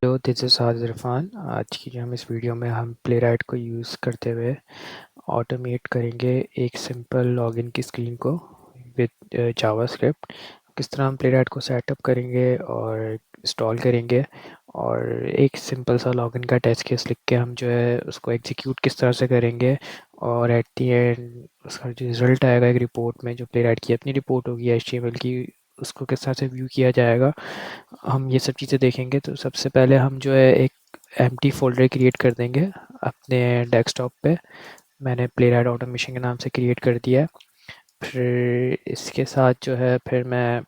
Hello, this is Sajid Irfan. आज की जो हम इस वीडियो में हम प्लेराइट को यूज़ करते हुए ऑटोमेट करेंगे एक सिंपल लॉगिन की स्क्रीन को विद जावास्क्रिप्ट। किस तरह हम प्लेराइट को सेटअप करेंगे और इंस्टॉल करेंगे, और एक सिंपल सा लॉगिन का टेस्ट केस लिख के हम जो है उसको एग्जीक्यूट किस तरह से करेंगे, और एट दी एंड उसका जो रिज़ल्ट आएगा एक रिपोर्ट में, जो प्लेराइट की अपनी रिपोर्ट होगी एचटीएमएल की, उसको किस तरह से व्यू किया जाएगा, हम ये सब चीज़ें देखेंगे। तो सबसे पहले हम जो है एक एम्प्टी फ़ोल्डर क्रिएट कर देंगे अपने डेस्कटॉप पे। मैंने प्लेराइट ऑटोमेशन के नाम से क्रिएट कर दिया है। फिर इसके साथ जो है फिर मैं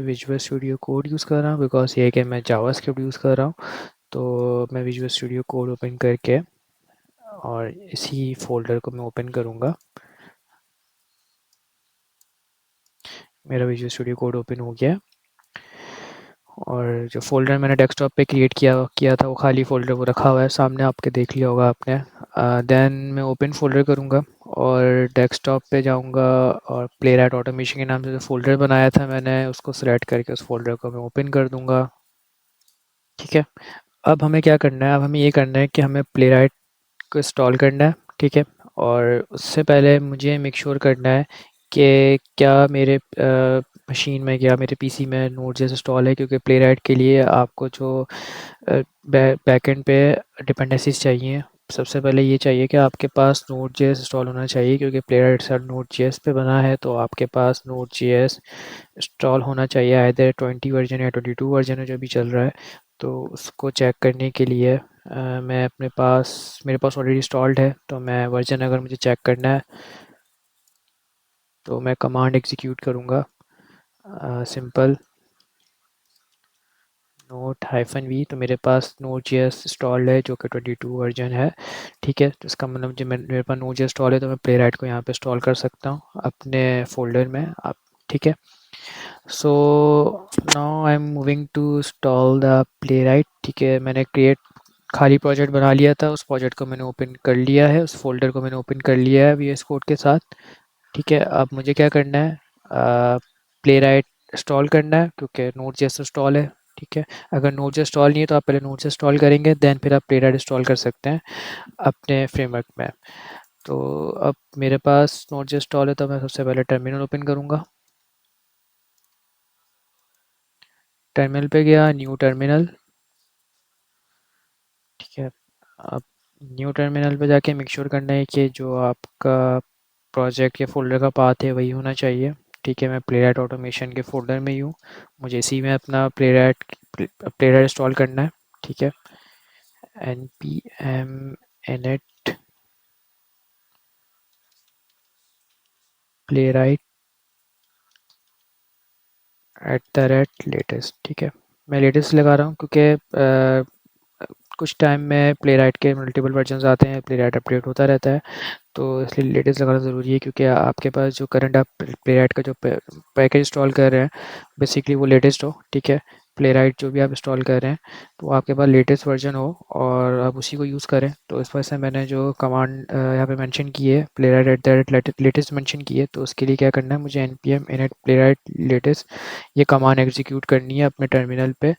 विजुअल स्टूडियो कोड यूज़ कर रहा हूँ, बिकॉज़ ये है कि मैं जावास्क्रिप्ट यूज़ कर रहा हूँ। तो मैं विजुअल स्टूडियो कोड ओपन करके और इसी फ़ोल्डर को मैं ओपन करूँगा। मेरा विजुअल स्टूडियो कोड ओपन हो गया है, और जो फ़ोल्डर मैंने डेस्कटॉप पे क्रिएट किया किया था वो खाली फ़ोल्डर वो रखा हुआ है, सामने आपके देख लिया होगा आपने। देन मैं ओपन फ़ोल्डर करूँगा और डेस्कटॉप पे जाऊँगा, और प्लेराइट ऑटोमेशन के नाम से जो फ़ोल्डर बनाया था मैंने उसको सेलेक्ट करके उस फ़ोल्डर को मैं ओपन कर दूँगा। ठीक है। अब हमें क्या करना है, अब हमें ये करना है कि हमें प्लेराइट को इंस्टॉल करना है। ठीक है। और उससे पहले मुझे मेक श्योर करना है कि क्या मेरे मशीन में, क्या मेरे पीसी में नोड.जेएस इंस्टॉल है, क्योंकि प्लेराइट के लिए आपको जो बैकएंड पे डिपेंडेंसीज चाहिए। सबसे पहले ये चाहिए कि आपके पास नोड.जेएस इंस्टॉल होना चाहिए, क्योंकि प्लेराइट सर नोड.जेएस पे बना है, तो आपके पास नोड.जेएस इंस्टॉल होना चाहिए। आइदर 20 वर्जन या 22 वर्जन है जो भी चल रहा है। तो उसको चेक करने के लिए मैं अपने पास मेरे पास ऑलरेडी इंस्टॉल्ड है, तो मैं वर्जन अगर मुझे चेक करना है तो मैं कमांड एग्जीक्यूट करूँगा, सिंपल नोट हाइफन वी। तो मेरे पास नोट जेएस इंस्टॉल्ड है जो कि 22 वर्जन है। ठीक है। तो इसका मतलब जो मेरे पास नोट जेएस इंस्टॉल है, तो मैं प्लेराइट को यहाँ पे इंस्टॉल कर सकता हूँ अपने फोल्डर में। आप ठीक है। So now I am moving to install the Playwright. ठीक है। मैंने क्रिएट खाली प्रोजेक्ट बना लिया था, उस प्रोजेक्ट को मैंने ओपन कर लिया है, उस फोल्डर को मैंने ओपन कर लिया है वीएस कोड के साथ। ठीक है। अब मुझे क्या करना है, प्लेराइट इंस्टॉल करना है, क्योंकि नोट जेएस इंस्टॉल है। ठीक है। अगर नोट जेएस इंस्टॉल नहीं है तो आप पहले नोट जेएस इंस्टॉल करेंगे, देन फिर आप प्लेराइट इंस्टॉल कर सकते हैं अपने फ्रेमवर्क में। तो अब मेरे पास नोट जेएस इंस्टॉल है, तो मैं सबसे पहले टर्मिनल ओपन करूँगा। टर्मिनल पे गया, न्यू टर्मिनल। ठीक है। अब न्यू टर्मिनल पे जाके मेक श्योर करना है कि जो आपका प्रोजेक्ट या फ़ोल्डर का पाथ है वही होना चाहिए। ठीक है। मैं प्लेराइट ऑटोमेशन के फ़ोल्डर में ही हूँ, मुझे इसी में अपना प्लेराइट इंस्टॉल करना है। ठीक है। npm init playwright @latest। ठीक है। मैं लेटेस्ट लगा रहा हूँ क्योंकि कुछ टाइम में प्लेराइट के मल्टीपल वर्जन्स आते हैं, प्लेराइट अपडेट होता रहता है, तो इसलिए लेटेस्ट लगाना ज़रूरी है, क्योंकि आपके पास जो करंट आप प्लेराइट का जो पैकेज इंस्टॉल कर रहे हैं बेसिकली वो लेटेस्ट हो। ठीक है। प्लेराइट जो भी आप इंस्टॉल कर रहे हैं तो आपके पास लेटेस्ट वर्जन हो और आप उसी को यूज़ करें। तो इस वजह से मैंने जो कमांड यहाँ पे मेंशन की है, प्लेराइट @लेटेस्ट मेंशन की है, तो उसके लिए क्या करना है, मुझे npm init प्लेराइट लेटेस्ट ये कमांड एग्जीक्यूट करनी है अपने टर्मिनल पे।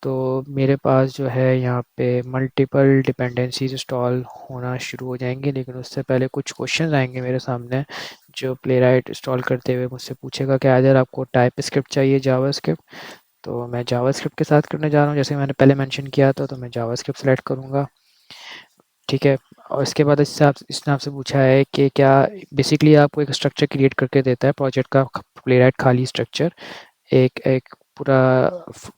तो मेरे पास जो है यहाँ पे मल्टीपल डिपेंडेंसीज इंस्टॉल होना शुरू हो जाएंगे, लेकिन उससे पहले कुछ क्वेश्चंस आएंगे मेरे सामने जो प्लेराइट इंस्टॉल करते हुए मुझसे पूछेगा कि अगर आपको टाइप स्क्रिप्ट चाहिए जावास्क्रिप्ट, तो मैं जावास्क्रिप्ट के साथ करने जा रहा हूँ, जैसे मैंने पहले मेंशन किया था, तो मैं जावास्क्रिप्ट सेलेक्ट करूँगा। ठीक है। और इसके बाद इसने आपसे पूछा है कि क्या, बेसिकली आपको एक स्ट्रक्चर क्रिएट करके देता है प्रोजेक्ट का, प्लेराइट खाली स्ट्रक्चर, एक एक पूरा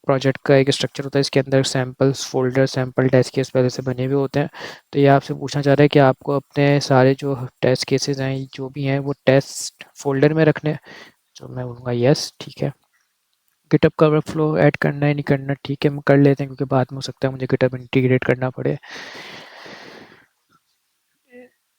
प्रोजेक्ट का एक स्ट्रक्चर होता है, इसके अंदर samples folder, sample test case पहले से बने हुए होते हैं। तो ये आपसे पूछना चाह रहा है कि आपको अपने सारे जो टेस्ट केसेस हैं जो भी हैं वो टेस्ट फोल्डर में रखने हैं। तो मैं बोलूँगा यस। ठीक है। गिटअप का वर्कफ्लो ऐड करना है नहीं करना, ठीक है, हम कर लेते हैं, क्योंकि बाद में हो सकता है मुझे गिटअप इंटीग्रेट करना पड़े।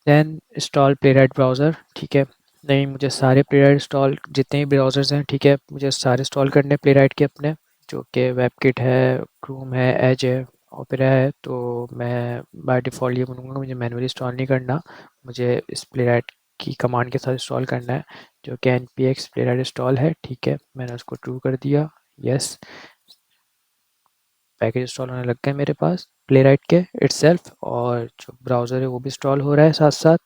Then install Playwright browser. ठीक है। नहीं, मुझे सारे प्लेराइट इंस्टॉल, जितने भी ब्राउज़र्स हैं, ठीक है, मुझे सारे इंस्टॉल करने हैं प्लेराइट के अपने, जो कि वेबकिट है, क्रूम है, एज है, ओपेरा है। तो मैं बाय डिफ़ॉल्ट ये बोलूँगा मुझे मैनुअली इंस्टॉल नहीं करना, मुझे इस प्लेराइट की कमांड के साथ इंस्टॉल करना है, जो कि npx प्लेराइट इंस्टॉल है। ठीक है। मैंने उसको ट्रू कर दिया, यस। पैकेज इंस्टॉल होने लग गए मेरे पास प्लेराइट के इटसेल्फ, और जो ब्राउज़र है वो भी इंस्टॉल हो रहा है साथ साथ,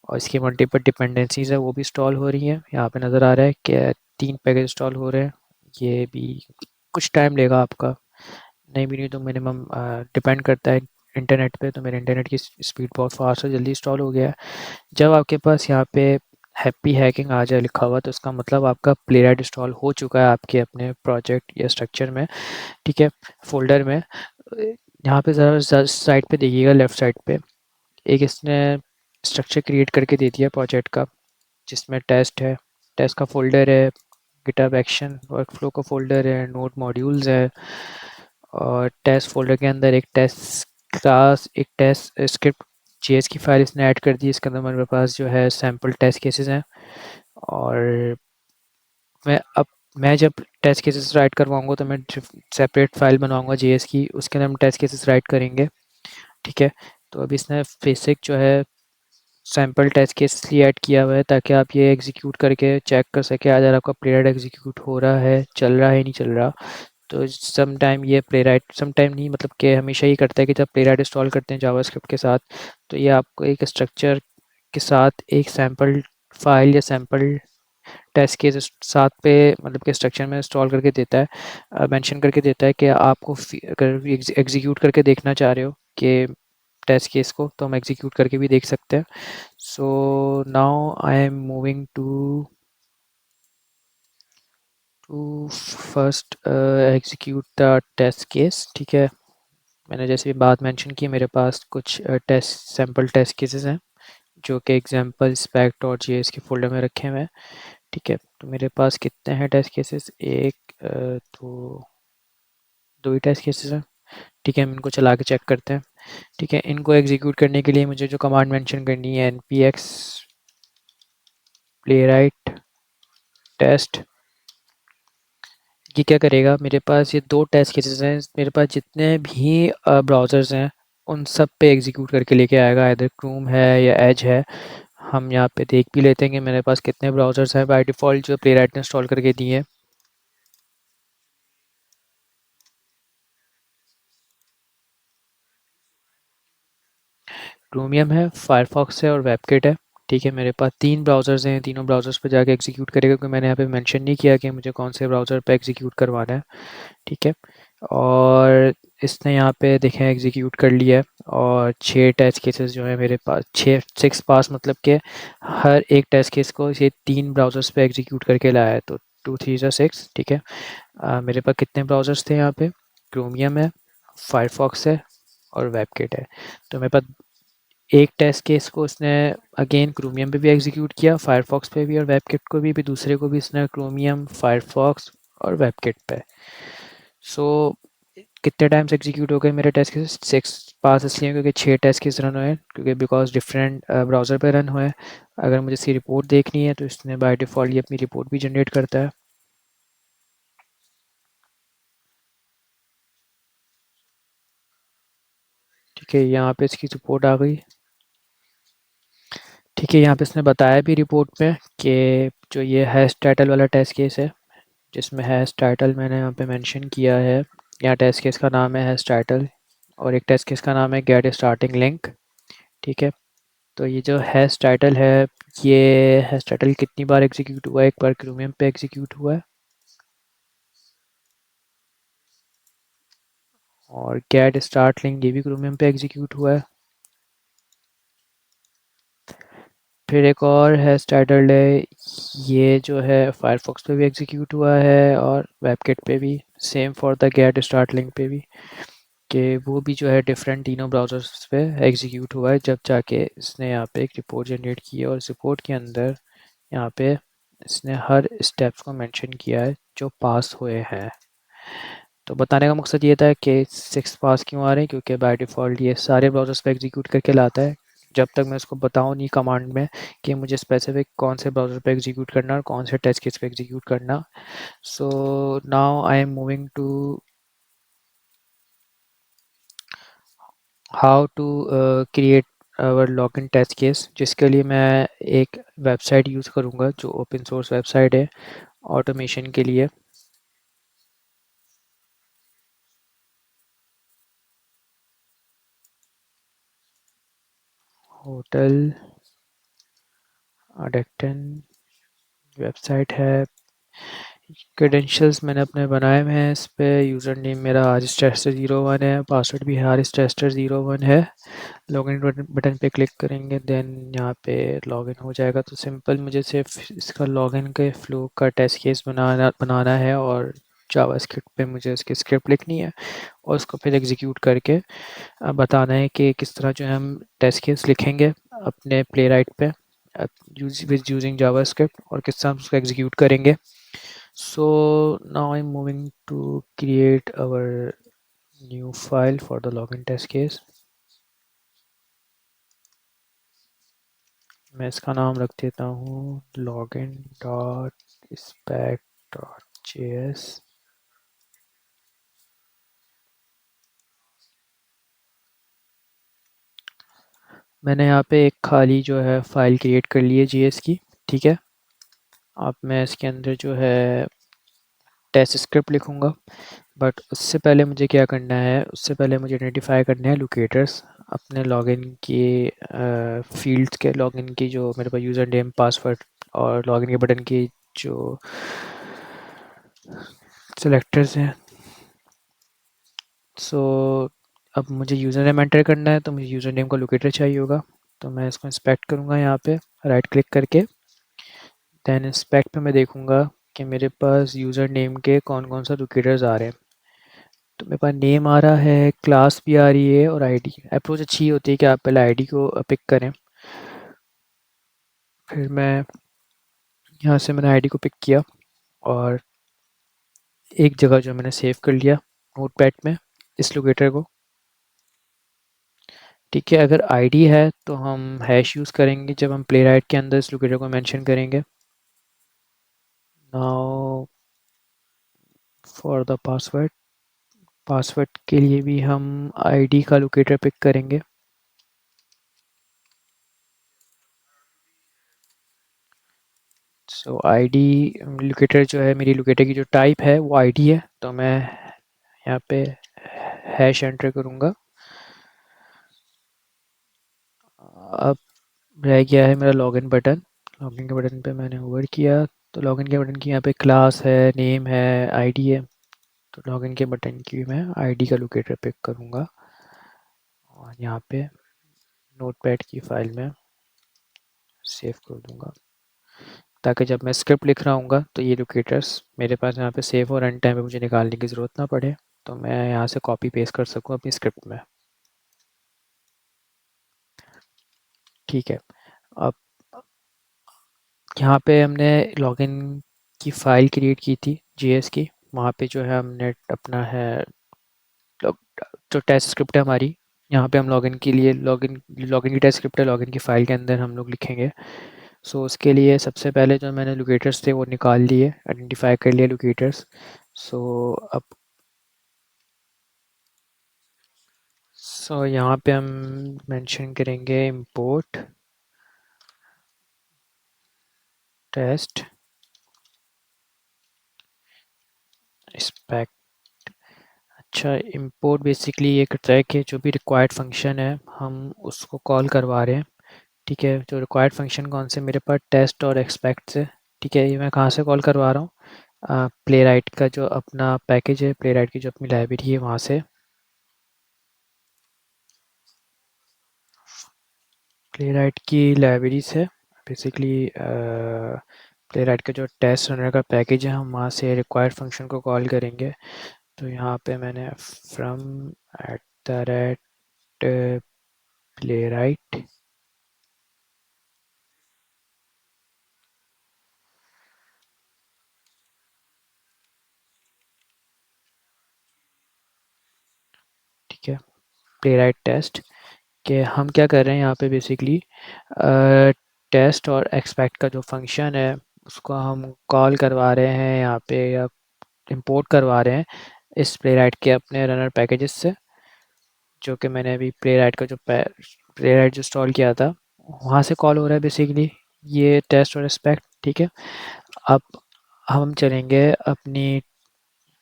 और इसकी मल्टीपल डिपेंडेंसीज है वो भी इंस्टॉल हो रही हैं। यहाँ पे नज़र आ रहा है कि 3 पैकेज इंस्टॉल हो रहे हैं। ये भी कुछ टाइम लेगा आपका, नहीं भी नहीं तो मिनिमम डिपेंड करता है इंटरनेट पे। तो मेरे इंटरनेट की स्पीड बहुत फास्ट है, जल्दी इंस्टॉल हो गया है। जब आपके पास यहाँ पे हैप्पी हैकिंग आ जाए लिखा हुआ, तो इसका मतलब आपका प्लेराइट इंस्टॉल हो चुका है आपके अपने प्रोजेक्ट या स्ट्रक्चर में, ठीक है, फ़ोल्डर में। यहाँ पे ज़रा साइड पे देखिएगा, लेफ़्ट साइड पे एक इसने स्ट्रक्चर क्रिएट करके दे दिया प्रोजेक्ट का, जिसमें टेस्ट है, टेस्ट का फ़ोल्डर है, गिटहब एक्शन वर्कफ्लो का फ़ोल्डर है, नोड मॉड्यूल्स है, और टेस्ट फ़ोल्डर के अंदर एक टेस्ट क्लास, एक टेस्ट स्क्रिप्ट जेएस की फाइल इसने ऐड कर दी। इसके अंदर मेरे पास जो है सैम्पल टेस्ट केसेस हैं, और मैं अब मैं जब टेस्ट केसेस राइट करवाऊँगा तो मैं सेपरेट फ़ाइल बनाऊँगा जेएस की, उसके अंदर हम टेस्ट केसेस राइट करेंगे, ठीक है। तो अभी इसने बेसिक जो है सैंपल टेस्ट केस इसलिए ऐड किया हुआ है ताकि आप ये एग्जीक्यूट करके चेक कर सकें अगर आपका प्लेराइट एग्जीक्यूट हो रहा है, चल रहा है नहीं चल रहा। तो सम टाइम ये प्लेराइट, सम टाइम नहीं मतलब कि हमेशा ही करता है कि जब प्लेराइट इंस्टॉल करते हैं जावास्क्रिप्ट के साथ, तो ये आपको एक स्ट्रक्चर के साथ एक सैंपल फाइल या सैंपल टेस्ट केस साथ पे मतलब कि स्ट्रक्चर में इंस्टॉल करके देता है, मेंशन करके देता है कि आपको अगर एग्जीक्यूट करके देखना चाह रहे हो कि टेस्ट केस को, तो हम एग्जीक्यूट करके भी देख सकते हैं। So now I am moving to first execute the test case, ठीक है। मैंने जैसे भी बात मेंशन की, मेरे पास कुछ टेस्ट सैम्पल टेस्ट केसेस हैं जो कि example SPAC dot G S के फोल्डर में रखे हुए हैं, ठीक है। तो मेरे पास कितने हैं टेस्ट केसेस, एक तो दो ही टेस्ट केसेस हैं, ठीक है। हम इनको चला के चेक करते हैं, ठीक है। इनको एग्जीक्यूट करने के लिए मुझे जो कमांड मेंशन करनी है, N P X Playwright test, ये क्या करेगा, मेरे पास ये दो टेस्ट केसेस हैं, मेरे पास जितने भी ब्राउज़र्स हैं उन सब पे एग्जीक्यूट करके लेके आएगा, इधर क्रूम है या एज है। हम यहाँ पे देख भी लेते हैं कि मेरे पास कितने ब्राउज़र्स हैं बाय डिफ़ॉल्ट जो प्लेराइट ने इंस्टॉल करके दिए हैं। क्रोमियम है, फायरफॉक्स है और वेबकिट है, ठीक है। मेरे पास 3 ब्राउज़र्स हैं, तीनों ब्राउज़र्स पे जाके एग्जीक्यूट करेगा, क्योंकि मैंने यहाँ पे मेंशन नहीं किया कि मुझे कौन से ब्राउज़र पे एग्जीक्यूट करवाना है, ठीक है। और इसने यहाँ पे देखें एग्जीक्यूट कर लिया है, और 6 टेस्ट केसेस जो है मेरे पास, 6 पास, मतलब कि हर एक टेस्ट केस को ये 3 ब्राउज़र्स पे एग्जीक्यूट करके लाया है, तो 2 3 6, ठीक है। मेरे पास कितने ब्राउज़र्स थे यहाँ पे, क्रोमियम है, फायरफॉक्स है और वेबकिट है। तो मेरे पास एक टेस्ट केस को उसने अगेन क्रोमियम पे भी एग्जीक्यूट किया, फायरफॉक्स पे भी और वेबकिट को भी दूसरे को भी इसने क्रोमियम, फायरफॉक्स और वेबकिट पे। सो कितने टाइम्स एग्जीक्यूट हो गए मेरे टेस्ट केसेस, 6 पास इसलिए क्योंकि 6 टेस्ट केस रन हुए हैं, क्योंकि बिकॉज डिफरेंट ब्राउज़र पे रन हुए हैं। अगर मुझे इसकी रिपोर्ट देखनी है तो इसने बाय डिफ़ॉल्ट ये अपनी रिपोर्ट भी जनरेट करता है, ठीक है। यहाँ पे इसकी रिपोर्ट आ गई, ठीक है। यहाँ पे इसने बताया भी रिपोर्ट में कि जो ये हैश टाइटल वाला टेस्ट केस है, जिसमें हैश टाइटल मैंने यहाँ पे मेंशन किया है, यहाँ टेस्ट केस का नाम है हैश टाइटल, और एक टेस्ट केस का नाम है गेट स्टार्टिंग लिंक, ठीक है। तो ये जो हैश टाइटल है, ये हैश टाइटल कितनी बार एग्जीक्यूट हुआ है, एक बार क्रोमियम पे एग्जीक्यूट हुआ है, और गेट स्टार्ट लिंक ये भी क्रोमियम पे एग्जीक्यूट हुआ है। फिर एक और हैश टाइटल है, ये जो है फायरफॉक्स पे भी एग्जीक्यूट हुआ है और वेबकिट पे भी, same for the get start link पे भी, कि वो भी जो है डिफरेंट तीनों ब्राउज़र्स पे एग्जीक्यूट हुआ है, जब जाके इसने यहाँ पे एक रिपोर्ट जनरेट की है, और इस रिपोर्ट के अंदर यहाँ पे इसने हर स्टेप्स को मेंशन किया है जो पास हुए हैं। तो बताने का मकसद ये था कि 6 पास क्यों आ रहे हैं, क्योंकि बाय डिफ़ॉल्ट ये सारे ब्राउज़र्स पे एग्जीक्यूट करके लाता है, जब तक मैं उसको बताऊँ नहीं कमांड में कि मुझे स्पेसिफिक कौन से ब्राउज़र पे एग्जीक्यूट करना और कौन से टेस्ट केस पे एग्जीक्यूट करना। So now I am moving to how to create our login test case, जिसके लिए मैं एक वेबसाइट यूज़ करूँगा जो ओपन सोर्स वेबसाइट है ऑटोमेशन के लिए। होटल अडेक्टन वेबसाइट है। क्रेडेंशियल्स मैंने अपने बनाए हुए हैं इस पे। यूज़र नेम मेरा Aristoster01 है, पासवर्ड भी है Aristoster01 है। लॉगिन बटन बटन पे क्लिक करेंगे, देन यहाँ पे लॉगिन हो जाएगा। तो सिंपल मुझे सिर्फ इसका लॉगिन के फ्लो का टेस्ट केस बनाना है और जावास्क्रिप्ट पे मुझे उसकी स्क्रिप्ट लिखनी है और उसको फिर एग्जीक्यूट करके बताना है कि किस तरह जो है हम टेस्ट केस लिखेंगे अपने प्लेराइट पे यूजिंग जावास्क्रिप्ट और किस तरह हम उसको एग्जीक्यूट करेंगे। So now I'm moving to create our new file for the login test case. मैं इसका नाम रख देता हूँ login.spec.js। मैंने यहाँ पे एक खाली जो है फाइल क्रिएट कर ली है जेएस की, ठीक है। अब मैं इसके अंदर जो है टेस्ट स्क्रिप्ट लिखूँगा, बट उससे पहले मुझे क्या करना है, उससे पहले मुझे आइडेंटिफाई करने हैं लोकेटर्स अपने लॉगिन की फील्ड्स के लॉगिन की, जो मेरे पास यूज़र नेम पासवर्ड और लॉगिन के बटन की जो सेलेक्टर्स हैं। सो अब मुझे यूज़र नेम एंटर करना है, तो मुझे यूज़र नेम का लोकेटर चाहिए होगा। तो मैं इसको इंस्पेक्ट करूँगा यहाँ पे राइट क्लिक करके। दैन इंस्पेक्ट पे मैं देखूँगा कि मेरे पास यूज़र नेम के कौन कौन सा लोकेटर्स आ रहे हैं। तो मेरे पास नेम आ रहा है, क्लास भी आ रही है और आईडी। अप्रोच अच्छी होती है कि आप पहले आईडी को पिक करें। फिर मैं यहाँ से मैंने आईडी को पिक किया और एक जगह जो मैंने सेव कर लिया नोटपैड में इस लोकेटर को, ठीक है। अगर आईडी है तो हम हैश यूज़ करेंगे जब हम प्लेराइट के अंदर इस लोकेटर को मेंशन करेंगे। Now for the password, password के लिए भी हम आईडी का लोकेटर पिक करेंगे। सो आईडी लोकेटर जो है, मेरी लोकेटर की जो टाइप है वो आईडी है, तो मैं यहाँ पे हैश एंटर करूँगा। अब रह गया है मेरा लॉगिन बटन। लॉगिन के बटन पे मैंने होवर किया, तो लॉगिन के बटन की यहाँ पे क्लास है, नेम है, आईडी है। तो लॉगिन के बटन की मैं आईडी का लोकेटर पिक करूँगा और यहाँ पे नोटपैड की फाइल में सेव कर दूँगा, ताकि जब मैं स्क्रिप्ट लिख रहा हूँगा तो ये लोकेटर्स मेरे पास यहाँ पे सेव हो, रन टाइम पे मुझे निकालने की ज़रूरत ना पड़े, तो मैं यहाँ से कॉपी पेस्ट कर सकूँ अपनी स्क्रिप्ट में। ठीक है। अब यहाँ पे हमने लॉगिन की फ़ाइल क्रिएट की थी जेएस की, वहाँ पे जो है हमने अपना है जो टेस्ट स्क्रिप्ट है हमारी, यहाँ पे हम लॉगिन के लिए लॉगिन की टेस्ट स्क्रिप्ट है, लॉगिन की फ़ाइल के अंदर हम लोग लिखेंगे। सो उसके लिए सबसे पहले जो मैंने लोकेटर्स थे वो निकाल लिए, आइडेंटिफाई कर लिए लोकेटर्स। सो अब यहाँ पे हम मेंशन करेंगे इंपोर्ट टेस्ट स्पेक। अच्छा, इंपोर्ट बेसिकली ये करता है कि जो भी रिक्वायर्ड फंक्शन है हम उसको कॉल करवा रहे हैं, ठीक है। जो रिक्वायर्ड फंक्शन कौन से, मेरे पास टेस्ट और एक्सपेक्ट से, ठीक है। ये मैं कहाँ से कॉल करवा रहा हूँ, प्लेराइट का जो अपना पैकेज है, प्लेराइट की जो अपनी लाइब्रेरी है वहाँ से। प्लेराइट की लाइब्रेरी से बेसिकली प्लेराइट का जो टेस्ट रनर का पैकेज है हम वहाँ से रिक्वायर्ड फंक्शन को कॉल करेंगे। तो यहाँ पे मैंने from at the rate playwright, ठीक है, प्लेराइट टेस्ट के हम क्या कर रहे हैं यहाँ पे बेसिकली टेस्ट और एक्सपेक्ट का जो फंक्शन है उसको हम कॉल करवा रहे हैं यहाँ पे, या इंपोर्ट करवा रहे हैं इस प्लेराइट के अपने रनर पैकेजेस से, जो कि मैंने अभी प्लेराइट का जो प्लेराइट जो इंस्टॉल किया था वहाँ से कॉल हो रहा है बेसिकली ये टेस्ट और एक्सपेक्ट, ठीक है। अब हम चलेंगे अपनी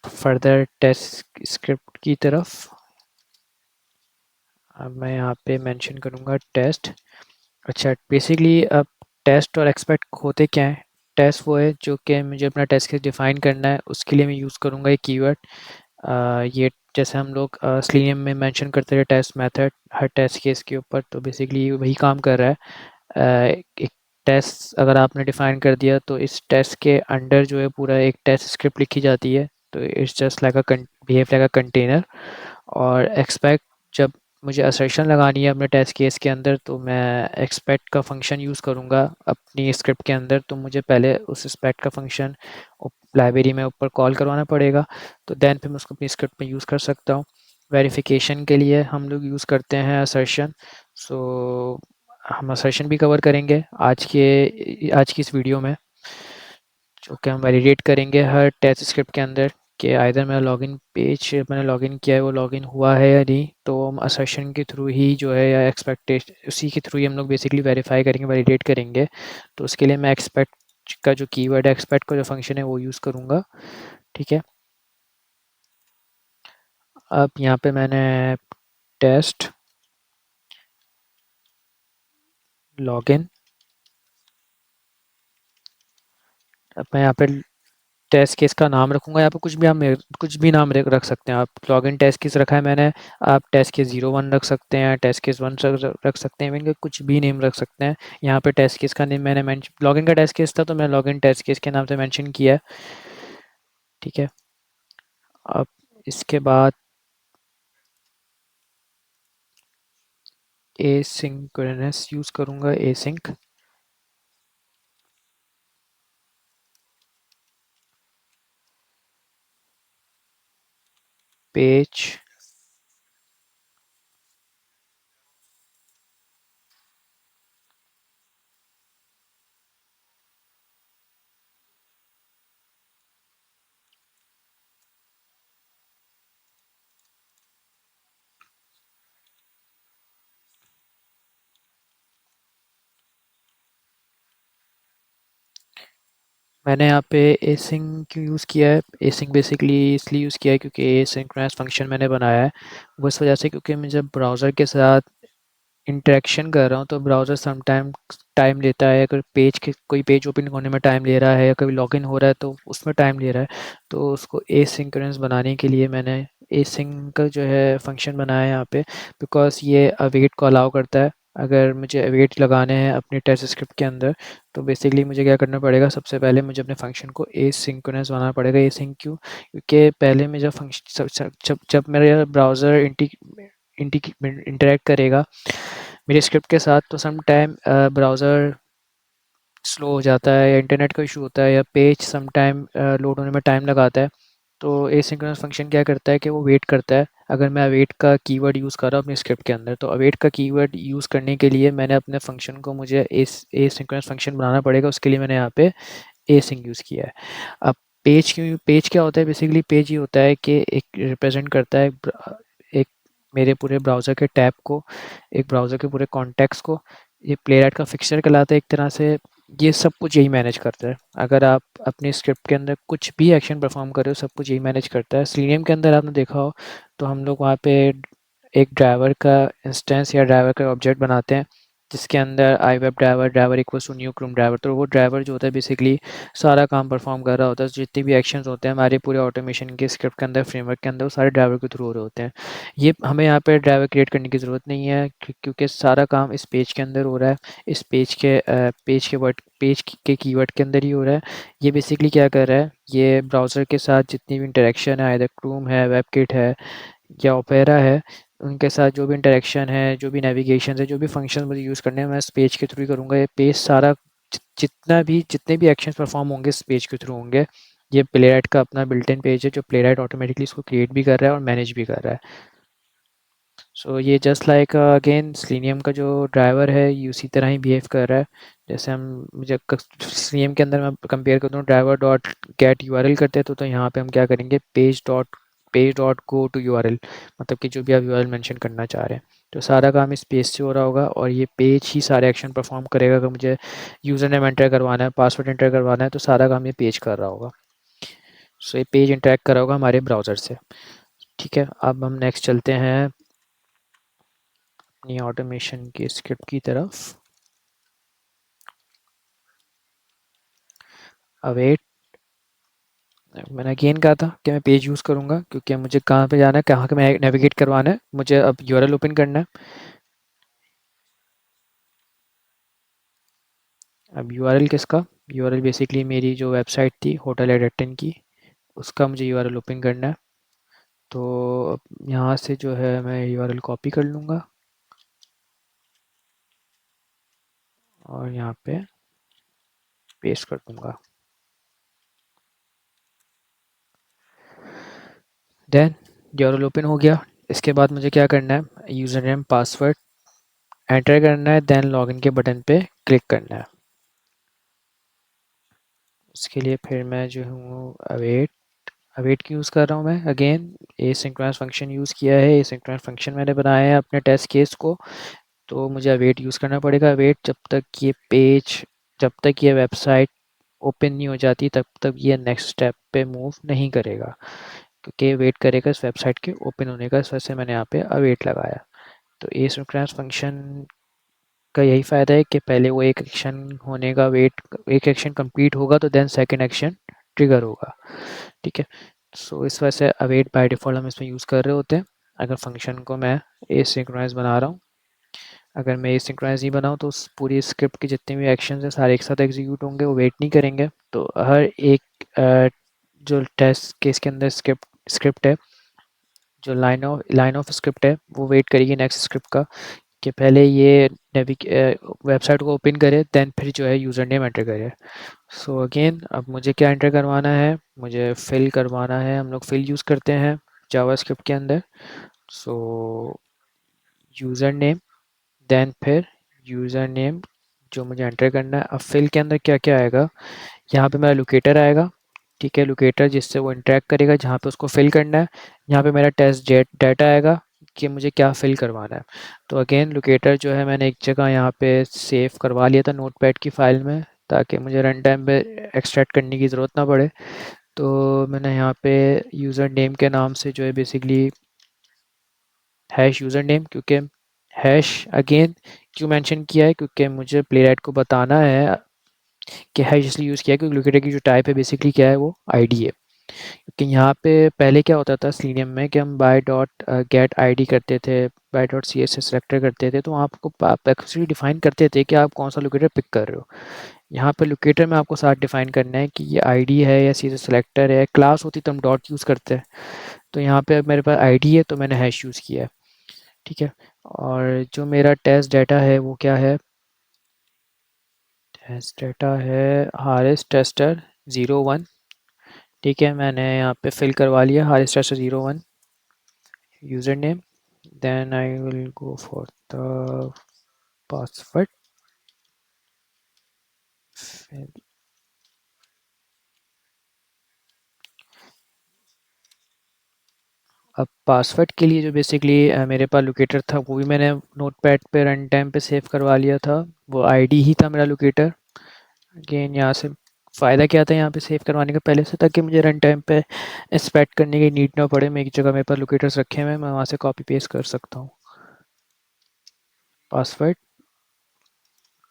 फर्दर टेस्ट स्क्रिप्ट की तरफ। अब मैं यहाँ पे मेंशन करूँगा टेस्ट। अच्छा, बेसिकली अब टेस्ट और एक्सपेक्ट होते क्या हैं? टेस्ट वो है जो कि मुझे अपना टेस्ट केस डिफ़ाइन करना है, उसके लिए मैं यूज़ करूँगा एक कीवर्ड। ये जैसे हम लोग सेलेनियम में मेंशन करते थे टेस्ट मेथड हर टेस्ट केस के ऊपर, तो बेसिकली ये वही काम कर रहा है। एक टेस्ट अगर आपने डिफ़ाइन कर दिया तो इस टेस्ट के अंडर जो है पूरा एक टेस्ट स्क्रिप्ट लिखी जाती है, तो it's just like a behave like a container. और एक्सपेक्ट, जब मुझे असर्शन लगानी है अपने टेस्ट केस के अंदर, तो मैं एक्सपेक्ट का फंक्शन यूज़ करूँगा अपनी स्क्रिप्ट के अंदर। तो मुझे पहले उस एक्सपेक्ट का फंक्शन लाइब्रेरी में ऊपर कॉल करवाना पड़ेगा, तो देन फिर मैं उसको अपनी स्क्रिप्ट में यूज़ कर सकता हूँ। वेरिफिकेशन के लिए हम लोग यूज़ करते हैं असर्शन। सो हम असर्शन भी कवर करेंगे आज की इस वीडियो में, जो कि हम वैलिडेट करेंगे हर टेस्ट स्क्रिप्ट के अंदर कि आइदर मेरा लॉगिन पेज मैंने लॉगिन किया है वो लॉगिन हुआ है या नहीं। तो हम असर्शन के थ्रू ही जो है या एक्सपेक्टेशन उसी के थ्रू ही हम लोग बेसिकली वेरीफाई करेंगे, वैलिडेट करेंगे। तो उसके लिए मैं एक्सपेक्ट का जो कीवर्ड है, एक्सपेक्ट का जो फंक्शन है वो यूज़ करूँगा। ठीक है। अब यहाँ पे मैंने टेस्ट लॉगिन, अब मैं यहाँ पे टेस्ट केस का नाम रखूँगा। यहाँ पे कुछ भी नाम रख सकते हैं आप। लॉगिन टेस्ट केस रखा है मैंने, आप टेस्ट केस 01 रख सकते हैं, टेस्ट केस 1 रख सकते हैं, इनका कुछ भी नेम रख सकते हैं। यहाँ पे टेस्ट केस का नेम मैंने मेंशन, लॉगिन का टेस्ट केस था तो मैं लॉगिन टेस्ट केस के नाम से मेंशन किया है। ठीक है। अब इसके बाद एसिंक्रोनस यूज़ करूँगा, एसिंक पेज। मैंने यहाँ पे एसिंक क्यों यूज़ किया है? एसिंक बेसिकली इसलिए यूज़ किया है क्योंकि एसिंक्रोनस फंक्शन मैंने बनाया है वो इस वजह से, क्योंकि मैं जब ब्राउज़र के साथ इंटरेक्शन कर रहा हूँ तो ब्राउज़र समटाइम टाइम लेता है। अगर कोई पेज ओपन होने में टाइम ले रहा है या कभी लॉगिन हो रहा है तो उसमें टाइम ले रहा है। तो उसको एसिंक्रोनस बनाने के लिए मैंने एसिंक जो है फंक्शन बनाया है यहाँ पे, बिकॉज़ ये अवेट को अलाउ करता है। अगर मुझे अवेट लगाने हैं अपनी टेस्ट स्क्रिप्ट के अंदर, तो बेसिकली मुझे क्या करना पड़ेगा, सबसे पहले मुझे अपने फंक्शन को एसिंक्रोनस बनाना पड़ेगा। एसिंक क्यों? क्योंकि पहले में जब फंक्शन जब मेरा ब्राउज़र इंटरैक्ट करेगा मेरे स्क्रिप्ट के साथ, तो सम टाइम ब्राउज़र स्लो हो जाता है या इंटरनेट का इशू होता है या पेज सम टाइम लोड होने में टाइम लगाता है। तो एसिंक्रोनस फंक्शन क्या करता है कि वो वेट करता है। अगर मैं अवेट का कीवर्ड यूज़ कर रहा हूँ अपने स्क्रिप्ट के अंदर, तो अवेट का कीवर्ड यूज़ करने के लिए मैंने अपने फंक्शन को मुझे एसिंक्रोनस फंक्शन बनाना पड़ेगा। उसके लिए मैंने यहाँ पे एसिंक यूज़ किया है। अब पेज क्या होता है? बेसिकली पेज ये होता है कि एक रिप्रेजेंट करता है एक मेरे पूरे ब्राउज़र के टैब को, एक ब्राउज़र के पूरे कॉन्टेक्स्ट को। ये प्लेराइट का फिक्सचर कहलाता है एक तरह से। ये सब कुछ यही मैनेज करता है। अगर आप अपने स्क्रिप्ट के अंदर कुछ भी एक्शन परफॉर्म कर रहे हो, सब कुछ यही मैनेज करता है। सेलेनियम के अंदर आपने देखा हो तो हम लोग वहाँ पे एक ड्राइवर का इंस्टेंस या ड्राइवर का ऑब्जेक्ट बनाते हैं, जिसके अंदर आई web driver driver equals to new chrome driver. तो वो ड्राइवर जो होता है बेसिकली सारा काम परफॉर्म कर रहा होता है। जितने भी एक्शंस होते हैं हमारे पूरे ऑटोमेशन के स्क्रिप्ट के अंदर, फ्रेमवर्क के अंदर, वो सारे ड्राइवर के थ्रू हो रहे होते हैं। ये हमें यहाँ पे ड्राइवर क्रिएट करने की ज़रूरत नहीं है, क्योंकि सारा काम इस पेज के अंदर हो रहा है। इस पेज के कीवर्ड के अंदर ही हो रहा है। ये बेसिकली क्या कर रहा है, ये ब्राउज़र के साथ जितनी भी इंटरेक्शन है, आइदर क्रोम है, वेबकिट है या ओपेरा है, उनके साथ जो भी इंटरेक्शन है, जो भी नेविगेशन है, जो भी फंक्शन मुझे यूज़ करने हैं, मैं इस पेज के थ्रू ही करूँगा। ये पेज सारा जितने भी एक्शंस परफॉर्म होंगे इस पेज के थ्रू होंगे। ये प्लेराइट का अपना बिल्ट इन पेज है जो प्लेराइट ऑटोमेटिकली इसको क्रिएट भी कर रहा है और मैनेज भी कर रहा है। सो ये जस्ट लाइक अगेन सेलेनियम का जो ड्राइवर है ये उसी तरह ही बिहेव कर रहा है। जैसे हम जब सेलेनियम के अंदर मैं कंपेयर करता हूँ ड्राइवर डॉट गेट यूआरएल करते हैं, तो यहाँ पे हम क्या करेंगे, page dot go to URL, मतलब कि जो भी आप यूआरएल मेंशन करना चाह रहे हैं। तो सारा काम इस पेज से हो रहा होगा और ये पेज ही सारे एक्शन परफॉर्म करेगा। अगर मुझे यूज़र नेम एंटर करवाना है, पासवर्ड एंटर करवाना है, तो सारा काम ये पेज कर रहा होगा। सो ये पेज इंटरेक्ट कर रहा होगा हमारे ब्राउज़र से। ठीक है। अब हम नेक्स्ट चलते हैं अपनी ऑटोमेशन के स्क्रिप्ट की तरफ। अवेट, मैंने अगेन कहा था कि मैं पेज यूज़ करूँगा क्योंकि मुझे कहाँ पे जाना है, कहाँ पे मैं नेविगेट करवाना है, मुझे अब यूआरएल ओपन करना है। अब यूआरएल किसका, यूआरएल बेसिकली मेरी जो वेबसाइट थी होटल एट 10 की, उसका मुझे यूआरएल ओपन करना है। तो अब यहाँ से जो है मैं यूआरएल कॉपी कर लूँगा और यहाँ पे पेस्ट कर दूँगा। देन यूआरएल ओपन हो गया। इसके बाद मुझे क्या करना है, यूज़र नेम पासवर्ड एंटर करना है, देन लॉगिन के बटन पे क्लिक करना है। उसके लिए फिर मैं जो हूँ अवेट, अवेट की यूज़ कर रहा हूँ मैं। अगेन एसिंक्रोनस फंक्शन यूज़ किया है, एसिंक्रोनस फंक्शन मैंने बनाया है अपने टेस्ट केस को, तो मुझे अवेट यूज़ करना पड़ेगा। अवेट जब तक ये पेज, जब तक ये वेबसाइट ओपन नहीं हो जाती तब तक ये नेक्स्ट स्टेप पे मूव नहीं करेगा, क्योंकि वेट करेगा इस वेबसाइट के ओपन होने का। इस वजह से मैंने यहाँ पे अवेट लगाया। तो एसिंक्रोनस फंक्शन का यही फ़ायदा है कि पहले वो एक एक्शन होने का वेट, एक एक्शन कंप्लीट होगा तो देन सेकंड एक्शन ट्रिगर होगा। ठीक है, सो इस वजह से अवेट बाय डिफ़ॉल्ट हम इसमें यूज़ कर रहे होते हैं अगर फंक्शन को मैं एसिंक्रोनस बना रहा हूँ। अगर मैं एसिंक्रोनस नहीं बनाऊँ तो उस पूरी स्क्रिप्ट के जितने भी एक्शंस हैं सारे एक साथ एग्जीक्यूट होंगे, वो वेट नहीं करेंगे। तो हर एक जो टेस्ट केस के अंदर स्क्रिप्ट स्क्रिप्ट है, जो लाइन ऑफ स्क्रिप्ट है, वो वेट करेगी नेक्स्ट स्क्रिप्ट का कि पहले ये वेबसाइट को ओपन करे, देन फिर जो है यूज़र नेम एंटर करे। सो अगेन अब मुझे क्या एंटर करवाना है, मुझे फिल करवाना है। हम लोग फिल यूज़ करते हैं जावास्क्रिप्ट के अंदर। सो यूज़र नेम, देन फिर यूज़र नेम जो मुझे एंटर करना है। अब फिल के अंदर क्या क्या आएगा, यहाँ पे मेरा लोकेटर आएगा। ठीक है, लोकेटर जिससे वो इंटरेक्ट करेगा जहाँ पे उसको फिल करना है। यहाँ पे मेरा टेस्ट डाटा आएगा कि मुझे क्या फिल करवाना है। तो अगेन लोकेटर जो है मैंने एक जगह यहाँ पे सेव करवा लिया था नोटपैड की फ़ाइल में, ताकि मुझे रन टाइम पे एक्सट्रैक्ट करने की ज़रूरत ना पड़े। तो मैंने यहाँ पे यूज़र नेम के नाम से जो है बेसिकली हैश यूज़र नेम, क्योंकि हैश अगेन क्यों मेंशन किया है, क्योंकि मुझे प्लेराइट को बताना है कि हैश इसलिए यूज़ किया है क्योंकि लोकेटर की जो टाइप है बेसिकली क्या है, वो आईडी है। क्योंकि यहाँ पे पहले क्या होता था सीलियम में कि हम बाय डॉट गेट आईडी करते थे, by dot C S S selector करते थे, तो आपको आप एक्चुअली डिफाइन करते थे कि आप कौन सा लोकेटर पिक कर रहे हो। यहाँ पे लोकेटर में आपको साथ डिफाइन करना है कि ये आईडी है या सी एस एस सेलेक्टर है। क्लास होती तो हम डॉट यूज़ करते हैं, तो यहाँ पे अब मेरे पास आईडी है तो मैंने हैश यूज़ किया है। ठीक है, और जो मेरा टेस्ट डाटा है वो क्या है, टेस्ट डाटा है हारिस टेस्टर 01। ठीक है, मैंने यहाँ पे फिल करवा लिया Haris tester 01 user name, then I will go for the password। फिर अब पासवर्ड के लिए जो बेसिकली मेरे पास लोकेटर था वो भी मैंने नोटपैड पे रन टाइम पे सेव करवा लिया था, वो आईडी ही था मेरा लोकेटर। अगेन यहाँ से फ़ायदा क्या था यहाँ पे सेव करवाने का पहले से, ताकि मुझे रन टाइम पे इंस्पेक्ट करने की नीड ना पड़े। मैं एक जगह मेरे पास लोकेटर्स रखे हुए हैं, मैं वहाँ से कॉपी पेस्ट कर सकता हूँ पासवर्ड।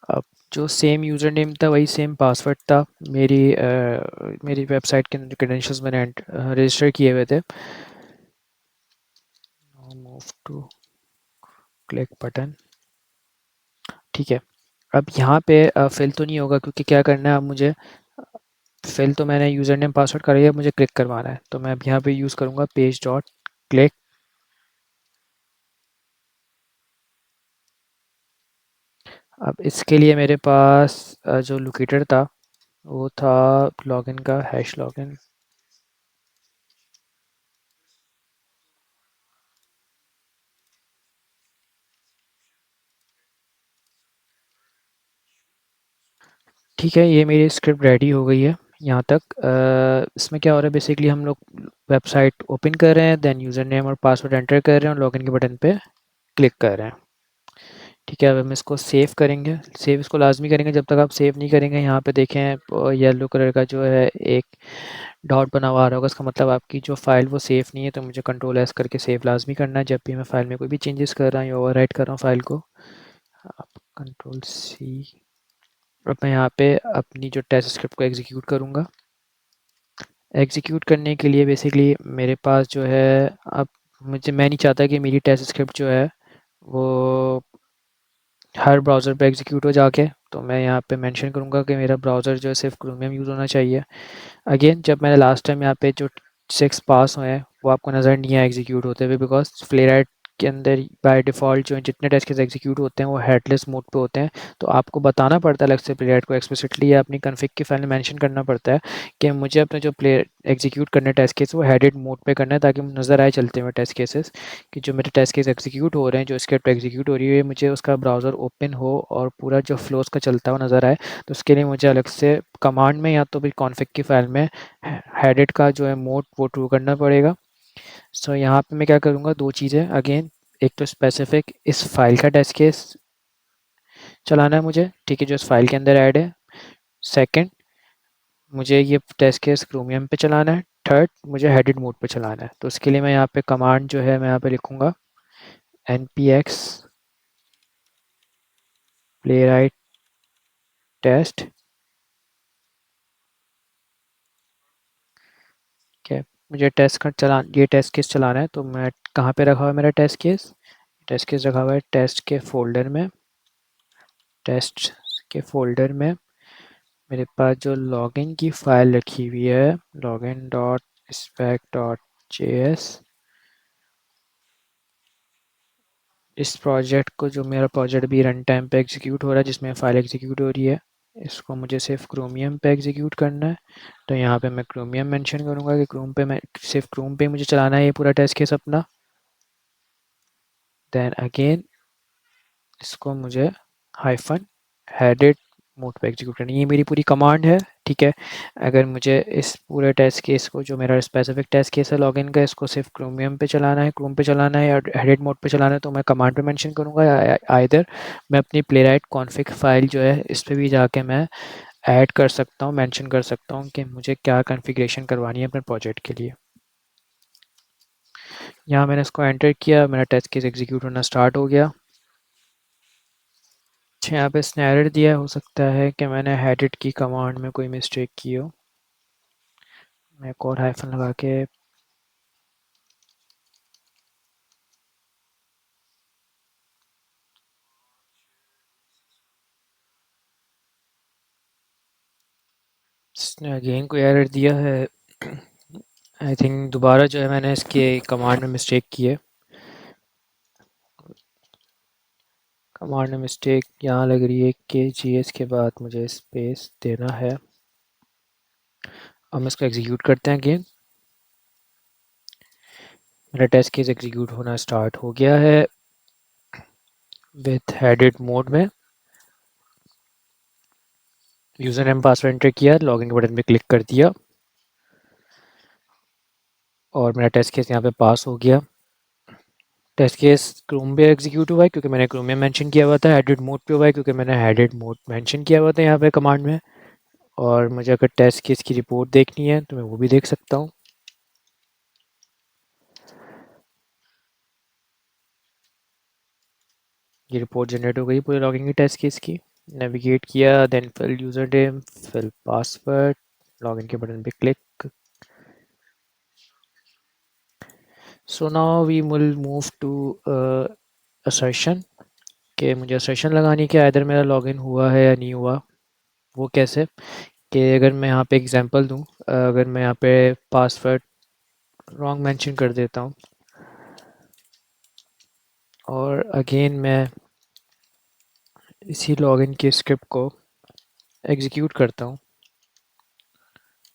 अब जो सेम यूज़र नेम था वही सेम पासवर्ड था। मेरी वेबसाइट के अंदर क्रेडेंशियल्स मैंने रजिस्टर किए हुए थे। Move to click button. ठीक है, अब यहाँ पे फिल तो नहीं होगा क्योंकि क्या करना है अब मुझे, फिल तो मैंने यूज़र नेम पासवर्ड कर लिया, मुझे क्लिक करवाना है। तो मैं अब यहाँ पे यूज़ करूँगा पेज डॉट क्लिक। अब इसके लिए मेरे पास जो लोकेटर था वो था लॉगिन का हैश लॉगिन। ठीक है, ये मेरी स्क्रिप्ट रेडी हो गई है यहाँ तक। इसमें क्या हो रहा है बेसिकली, हम लोग वेबसाइट ओपन कर रहे हैं, देन यूज़र नेम और पासवर्ड एंटर कर रहे हैं और लॉगिन के बटन पे क्लिक कर रहे हैं। ठीक है, अब हम इसको सेव करेंगे। सेव इसको लाज़मी करेंगे, जब तक आप सेव नहीं करेंगे यहाँ पे देखें येलो कलर का जो है एक डॉट बना हुआ आ रहा होगा, इसका मतलब आपकी जो फ़ाइल वो सेव नहीं है। तो मुझे कंट्रोल एस करके सेव लाज़मी करना है जब भी मैं फ़ाइल में कोई भी चेंजेस कर रहा हूँ या ओवरराइट कर रहा हूँ फ़ाइल को। आप कंट्रोल सी। अब मैं यहाँ पे अपनी जो टेस्ट स्क्रिप्ट को एग्जीक्यूट करूँगा। एग्जीक्यूट करने के लिए बेसिकली मेरे पास जो है, अब मैं नहीं चाहता कि मेरी टेस्ट स्क्रिप्ट जो है वो हर ब्राउज़र पे एग्जीक्यूट हो जाके, तो मैं यहाँ पे मेंशन करूँगा कि मेरा ब्राउज़र जो है सिर्फ क्रोमियम यूज़ होना चाहिए। अगेन जब मैंने लास्ट टाइम यहाँ पे जो 6 पास हुए हैं वो आपको नज़र नहीं आए एग्जीक्यूट होते हुए, बिकॉज प्लेराइट के अंदर बाय डिफ़ॉल्ट जो जितने टेस्ट केस एग्जीक्यूट होते हैं वो हेडलेस मोड पे होते हैं। तो आपको बताना पड़ता है अलग से प्लेराइट को एक्सप्लिसिटली, या अपनी कॉन्फ़िग की फाइल में मेंशन करना पड़ता है कि मुझे अपने जो प्ले एग्जीक्यूट करने टेस्ट केस वो हेडेड मोड पे करना है, ताकि मुझे नज़र आए चलते हुए टेस्ट केसेस कि जो मेरे टेस्ट केस एग्जीक्यूट हो रहे हैं, जो स्क्रिप्ट एग्जीक्यूट हो रही है, मुझे उसका ब्राउज़र ओपन हो और पूरा जो फ्लो उसका चलता हुआ नज़र आए। तो उसके लिए मुझे अलग से कमांड में या तो फिर कॉन्फ़िग की फाइल में हेडेड का जो है मोड वो ट्रू करना पड़ेगा। सो यहाँ पे मैं क्या करूँगा, दो चीज़ें अगेन, एक तो स्पेसिफिक इस फाइल का टेस्ट केस चलाना है मुझे, ठीक है, जो इस फाइल के अंदर ऐड है। सेकंड, मुझे ये टेस्ट केस क्रोमियम पे चलाना है। थर्ड, मुझे हेडेड मोड पे चलाना है। तो उसके लिए मैं यहाँ पे कमांड जो है मैं यहाँ पे लिखूँगा npx playwright test। क्या मुझे ये टेस्ट केस चलाना है, तो मैं कहाँ पे रखा हुआ है मेरा टेस्ट केस? टेस्ट केस रखा हुआ है टेस्ट के फोल्डर में। टेस्ट के फोल्डर में मेरे पास जो लॉगिन की फ़ाइल रखी हुई है, login dot spec dot JS, इस प्रोजेक्ट को, जो मेरा प्रोजेक्ट भी रन टाइम पे एग्जीक्यूट हो रहा है, जिसमें फ़ाइल एग्जीक्यूट हो रही है, इसको मुझे सिर्फ क्रोमियम पे एग्जीक्यूट करना है। तो यहाँ पे मैं क्रोमियम मेंशन करूँगा कि क्रोम पे मैं सिर्फ क्रोम पे मुझे चलाना है ये पूरा टेस्ट केस अपना। देन अगेन इसको मुझे हाइफन हेडेड मोड पे एग्जीक्यूट करनी है। ये मेरी पूरी कमांड है, ठीक है। अगर मुझे इस पूरे टेस्ट केस को, जो मेरा स्पेसिफिक टेस्ट केस है लॉगिन का, इसको सिर्फ क्रोमियम पे चलाना है, क्रोम पे चलाना है या हेडेड मोड पे चलाना है, तो मैं कमांड पे मेंशन करूँगा, या आइदर मैं अपनी प्लेराइट कॉन्फ़िग फाइल जो है इस पे भी जाके मैं ऐड कर सकता हूँ, मेंशन कर सकता हूँ कि मुझे क्या कॉन्फ़िगरेशन करवानी है अपने प्रोजेक्ट के लिए। यहाँ मैंने इसको एंटर किया, मेरा टेस्ट केस एग्जीक्यूट होना स्टार्ट हो गया। अच्छा, यहाँ पे इसने एरर दिया, हो सकता है कि मैंने हेडेड की कमांड में कोई मिस्टेक की हो। मैं एक और हाइफन लगा के इसने अगेन कोई एरर दिया है। आई थिंक दोबारा जो है मैंने इसके कमांड में मिस्टेक की है। कमांड में मिस्टेक यहाँ लग रही है कि जीएस के बाद मुझे स्पेस देना है। अब हम इसको एग्जीक्यूट करते हैं अगेन। मेरा टेस्ट केस एग्जीक्यूट होना स्टार्ट हो गया है विथ हेडेड मोड में। यूज़र नेम पासवर्ड एंटर किया, लॉगिन के बटन पे क्लिक कर दिया और मेरा टेस्ट केस यहाँ पे पास हो गया। टेस्ट केस क्रोम पे एग्जीक्यूट हुआ है क्योंकि मैंने क्रोम में मेंशन किया हुआ था। हेडेड मोड पे हुआ है क्योंकि मैंने हेडेड मोड मेंशन किया हुआ था यहाँ पे कमांड में। और मुझे अगर टेस्ट केस की रिपोर्ट देखनी है तो मैं वो भी देख सकता हूँ। ये रिपोर्ट जनरेट हो गई पूरे लॉगिन की टेस्ट केस की। नेविगेट किया, then fill user name, fill password, login के बटन पे click. So now we will move to assertion, कि मुझे असर्शन लगानी कि इधर मेरा लॉगिन हुआ है या नहीं हुआ। वो कैसे, कि अगर मैं यहाँ पे एग्जांपल दूँ, अगर मैं यहाँ पे पासवर्ड रॉन्ग मेंशन कर देता हूँ और अगेन मैं इसी लॉगिन की स्क्रिप्ट को एग्जीक्यूट करता हूँ,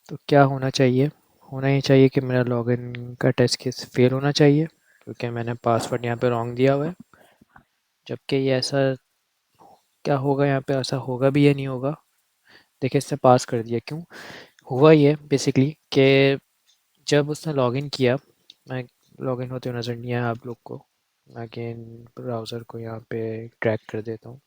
तो क्या होना चाहिए? होना ही चाहिए कि मेरा लॉगिन का टेस्ट केस फेल होना चाहिए क्योंकि मैंने पासवर्ड यहाँ पे रॉन्ग दिया हुआ है। जबकि ये ऐसा क्या होगा, यहाँ पे ऐसा होगा भी या नहीं होगा। देखिए इसने पास कर दिया, क्यों हुआ ये? बेसिकली कि जब उसने लॉगिन किया, मैं लॉगिन होते हुए नज़र नहीं आया आप लोग को, अगेन ब्राउज़र को यहाँ पे ड्रैग कर देता हूँ।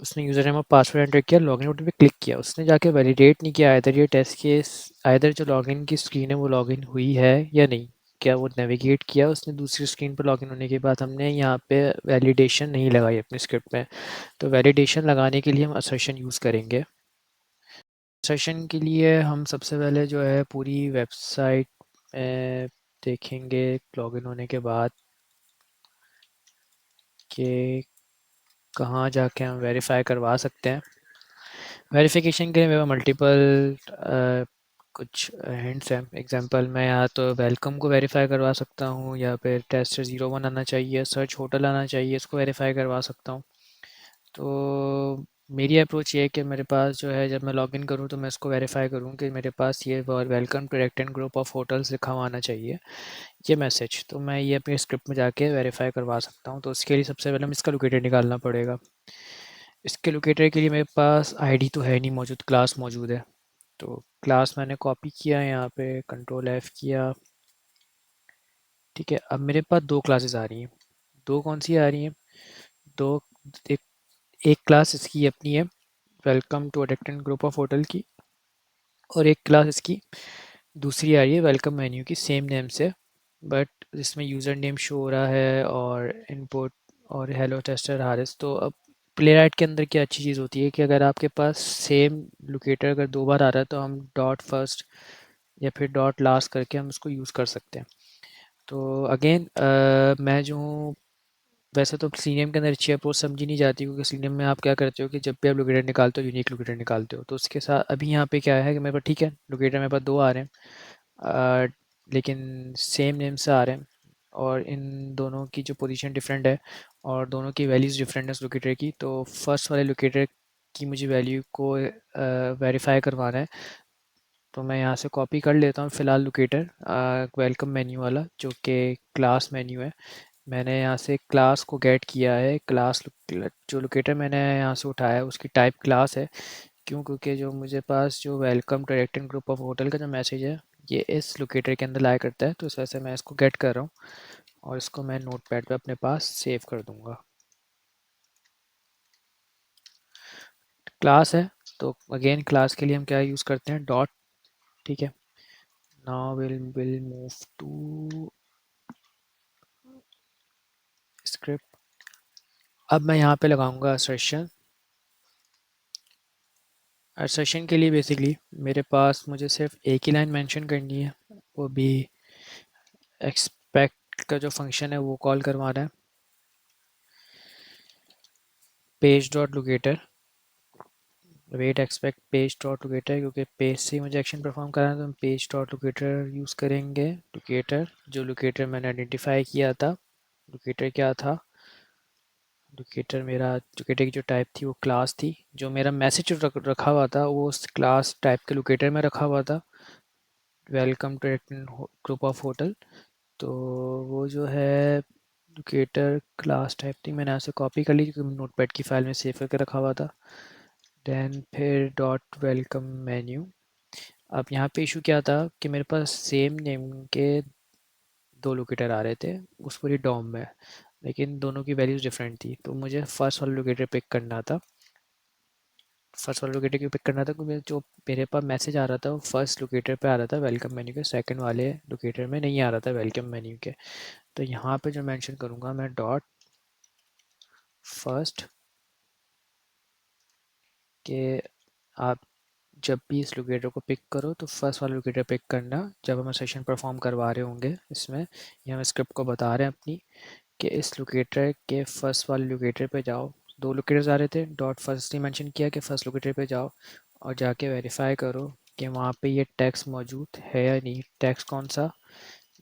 उसने यूज़र नेम और पासवर्ड एंटर किया, लॉगिन बटन पे क्लिक किया, उसने जाके वैलिडेट नहीं किया आइदर ये टेस्ट केस, आइदर जो लॉगिन की स्क्रीन है वो लॉगिन हुई है या नहीं। क्या वो नेविगेट किया उसने दूसरी स्क्रीन पर लॉगिन होने के बाद? हमने यहाँ पे वैलिडेशन नहीं लगाई अपनी स्क्रिप्ट में। तो वैलिडेशन लगाने के लिए हम असर्शन यूज़ करेंगे। असर्शन के लिए हम सबसे पहले जो है पूरी वेबसाइट में देखेंगे लॉगिन होने के बाद कि कहाँ जाके हम वेरीफाई करवा सकते हैं। वेरिफिकेशन के लिए मेरे पास मल्टीपल कुछ हिंट्स हैं। एग्जांपल मैं या तो वेलकम को वेरीफाई करवा सकता हूँ, या फिर टेस्टर 01 आना चाहिए, सर्च होटल आना चाहिए, इसको वेरीफाई करवा सकता हूँ। तो मेरी अप्रोच ये है कि मेरे पास जो है, जब मैं लॉगिन करूँ तो मैं इसको वेरीफाई करूँ कि मेरे पास ये welcome to Adactin group of hotels लिखा हुआ आना चाहिए, ये मैसेज। तो मैं ये अपनी स्क्रिप्ट में जाके वेरीफाई करवा सकता हूँ। तो उसके लिए सबसे पहले हमें इसका लोकेटर निकालना पड़ेगा। इसके लोकेटर के लिए मेरे पास आईडी तो है नहीं मौजूद, क्लास मौजूद है। तो क्लास मैंने कॉपी किया है, यहाँ पे कंट्रोल एफ किया। ठीक है, अब मेरे पास दो क्लासेस आ रही हैं। दो कौन सी आ रही हैं? दो, एक, एक क्लास इसकी अपनी है, वेलकम टू अटेक्टेंट ग्रुप ऑफ होटल की, और एक क्लास इसकी दूसरी आ रही है वेलकम मेन्यू की, सेम नेम से, बट इसमें यूज़र नेम शो हो रहा है और इनपुट और हेलो टेस्टर हारिस। तो अब प्लेराइट के अंदर क्या अच्छी चीज़ होती है कि अगर आपके पास सेम लोकेटर अगर दो बार आ रहा है तो हम डॉट फर्स्ट या फिर डॉट लास्ट करके हम उसको यूज़ कर सकते हैं। तो अगेन मैं जो हूँ, वैसे तो सीनियम के अंदर अच्छी अप्रोच समझी नहीं जाती, क्योंकि सीनियम में आप क्या करते हो कि जब भी आप लोकेटर निकालते हो यूनिक लोकेटर निकालते हो। तो उसके साथ अभी यहाँ पे क्या है कि मेरे पास, ठीक है, लोकेटर मेरे पास दो आ रहे हैं, अ, लेकिन सेम नेम से आ रहे हैं, और इन दोनों की जो पोजीशन डिफरेंट है और दोनों की वैल्यूज़ डिफरेंट है उस लोकेटर की। तो फर्स्ट वाले लोकेटर की मुझे वैल्यू को वेरीफाई करवाना है। तो मैं यहाँ से कॉपी कर लेता हूँ फ़िलहाल लोकेटर, वेलकम मेन्यू वाला जो कि क्लास मेन्यू है। मैंने यहाँ से क्लास को गेट किया है। क्लास जो लोकेटर मैंने यहाँ से उठाया है उसकी टाइप क्लास है। क्यों? क्योंकि जो मुझे पास जो welcome to Adactin group of hotel का जो मैसेज है ये इस लोकेटर के अंदर लाया करता है। तो इस वजह से मैं इसको गेट कर रहा हूँ और इसको मैं नोटपैड पे अपने पास सेव कर दूंगा। क्लास है, तो अगेन क्लास के लिए हम क्या यूज़ करते हैं? डॉट। ठीक है, now will move to script. अब मैं यहाँ पे लगाऊंगा असर्शन। असर्शन के लिए बेसिकली मेरे पास मुझे सिर्फ एक ही लाइन मेंशन करनी है, वो भी एक्सपेक्ट का जो फंक्शन है वो कॉल करवाना है, page dot locator, wait expect page dot locator, क्योंकि पेज से ही मुझे एक्शन परफॉर्म करना है तो हम पेज डॉट लोकेटर यूज़ करेंगे। लोकेटर, जो लोकेटर मैंने आइडेंटिफाई किया था, लोकेटर क्या था? लोकेटर मेरा, लोकेटर की जो टाइप थी वो क्लास थी। जो मेरा मैसेज रखा हुआ था वो उस क्लास टाइप के लोकेटर में रखा हुआ था, welcome to group of hotel. तो वो जो है लोकेटर क्लास टाइप थी, मैंने यहाँ से कॉपी कर ली क्योंकि नोटपैड की फाइल में सेव करके रखा हुआ था। देन फिर डॉट वेलकम मेन्यू। अब यहाँ पे इशू क्या था कि मेरे पास सेम नेम के दो लोकेटर आ रहे थे उस पूरी डॉम में, लेकिन दोनों की वैल्यूज़ डिफरेंट थी। तो मुझे फर्स्ट वाला लोकेटर पिक करना था। फर्स्ट वाला लोकेटर क्यों पिक करना था? क्योंकि जो मेरे पास मैसेज आ रहा था वो फर्स्ट लोकेटर पे आ रहा था वेलकम मेन्यू के, सेकंड वाले लोकेटर में नहीं आ रहा था वेलकम मेन्यू के। तो यहाँ पे जो मेंशन करूँगा मैं डॉट फर्स्ट के, आप जब भी इस लोकेटर को पिक करो तो फर्स्ट वाला लोकेटर पिक करना जब हम सेशन परफॉर्म करवा रहे होंगे इसमें। ये हम स्क्रिप्ट को बता रहे हैं अपनी कि इस लोकेटर के फर्स्ट वाले लोकेटर पे जाओ। दो लोकेटर्स आ रहे थे, डॉट फर्स्ट ने मेंशन किया कि फर्स्ट लोकेटर पे जाओ और जाके वेरीफाई करो कि वहाँ पे ये टैक्स मौजूद है या नहीं। टैक्स कौन सा?